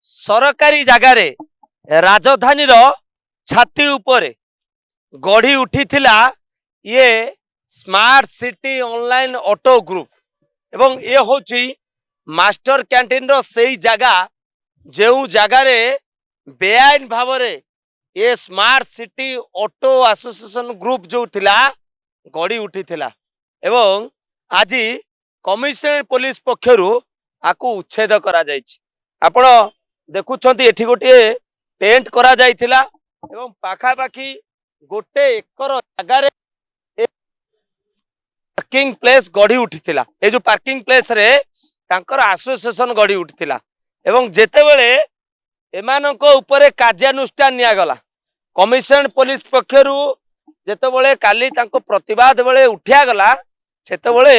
सरकारी जगार राजधानी छाती उपरे गढ़ी उठीथिला ये smart city online auto group एवं ये होची मास्टर कैंटीन रो सेई जगह जो जगार बेआईन भाव ये smart city auto association group जो थिला गढ़ी उठीथिला एवं आज कमिशनर पुलिस पक्षरु आकु उच्छेद करा जायछि। आपण देखुछंती एठी गोटे टेंट करा जायथिला एवं पाखा पाखी गोटे एकर जगार पार्किंग प्लेस गढ़ी उठीथिला। ए जो पार्किंग प्लेस रे तांकर एसोसिएशन गढ़ी उठीथिला एवं जेतेबेले एमाननको उपरे कार्यानुष्ठान निया गला कमिशनर पुलिस पक्षरु जेतेबेले काली तांको प्रतिवाद बेले उठिया गला सेतेबेले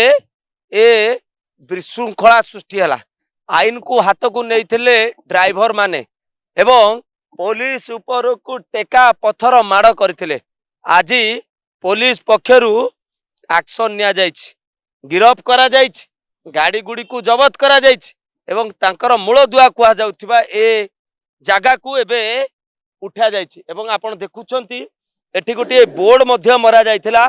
ए विशृंखला सृष्टि हला। आईन को हाथ को नहीं ड्राइवर माने एवं पुलिस ऊपर को टेका पथर माड़ करथिले। आज पुलिस पक्षरु एक्शन निया जायछि, गिरफ करा जायछि, गाड़ी गुड़ी को जबत करा जायछि एवं तांकर मूल दुआ कुआ जाउथिबा ए जागा को एबे उठा जायछि। एवं आपण देखुछंती एठी गोटे बोर्ड मध्य मरा जायथिला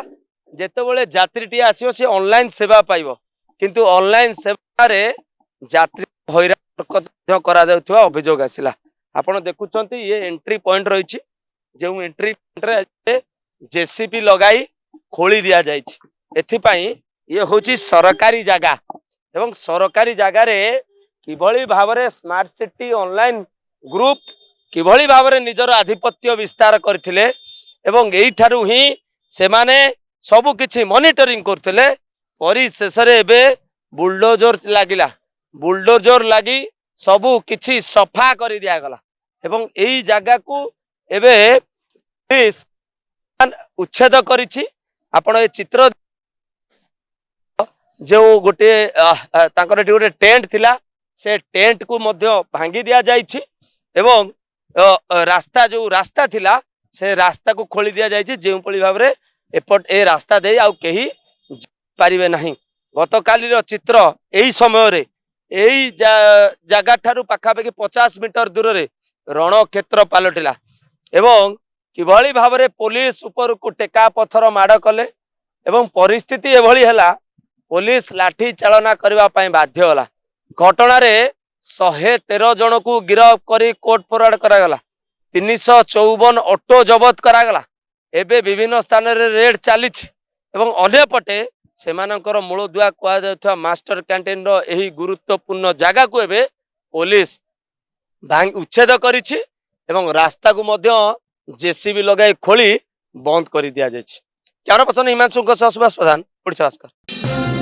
जेतेबेले यात्रीटी आसीओ से ऑनलाइन सेवा पाइबो किंतु ऑनलाइन सेवा रे यात्री हैरान करा जाउथिबा अभियोग आसिला। आपण देखुछंती ये एंट्री पॉइंट रहिछि जे एंट्री पॉइंट रे जेसीबी लगाई खोली दिया जायछि। एथि पई ये होछि सरकारी जागा एवं सरकारी जागा रे किभली भाबरे स्मार्ट सिटी ऑनलाइन ग्रुप किभली भाबरे निजर आधिपत्य विस्तार करथिले एवं एई ठारू ही से माने सबु किछि मॉनिटरिंग करथिले। परिशेष रे एबे बुलडोजर लागिला, बुलडोजर लगी सबू किछि सफा कर दिया गला एवं एई जागा को एबे पुलिस उच्छेद करिछि। आपण ए चित्र जो गोटे तांकर एटी गोटे टेंट थिला से टेंट को मध्य भांगी दिया जाइछि एवं रास्ता जो रास्ता थिला से रास्ता को खोली दिया जाइछि जेउ पळी भाबरे एपट ए रास्ता दे आउ केही पारिबे नाही। गतकाली रो चित्र एई समय रे एई जगह ठारू पाखापाखि 50 मीटर दूर रे रण क्षेत्र पलटिला एवं किभली भाबरे पुलिस ऊपर को टेका पथर माड़ कले एवं परिस्थिति एभली हला पुलिस लाठी चालना करबा पई बाध्य होला। घटना रे 113 जन को गिरफ्त करी कोर्ट फरवर्ड करा गला, 354 ऑटो जबत करा गला। एबे विभिन्न स्थान रे रेड चलीछि एवं अन्य पटे सेमानकर मूल दुआ कुआ जाउथवा मास्टर कैंटीन रो एही गुरुत्वपूर्ण जागा को एबे पुलिस उच्छेद करिछि एवं रास्ता को मध्य जेसीबी लगाई खोली बंद कर दिया जायछि। कैमरा पर्सन हिमांशु सुभाष प्रधान, ओडिशा भास्कर।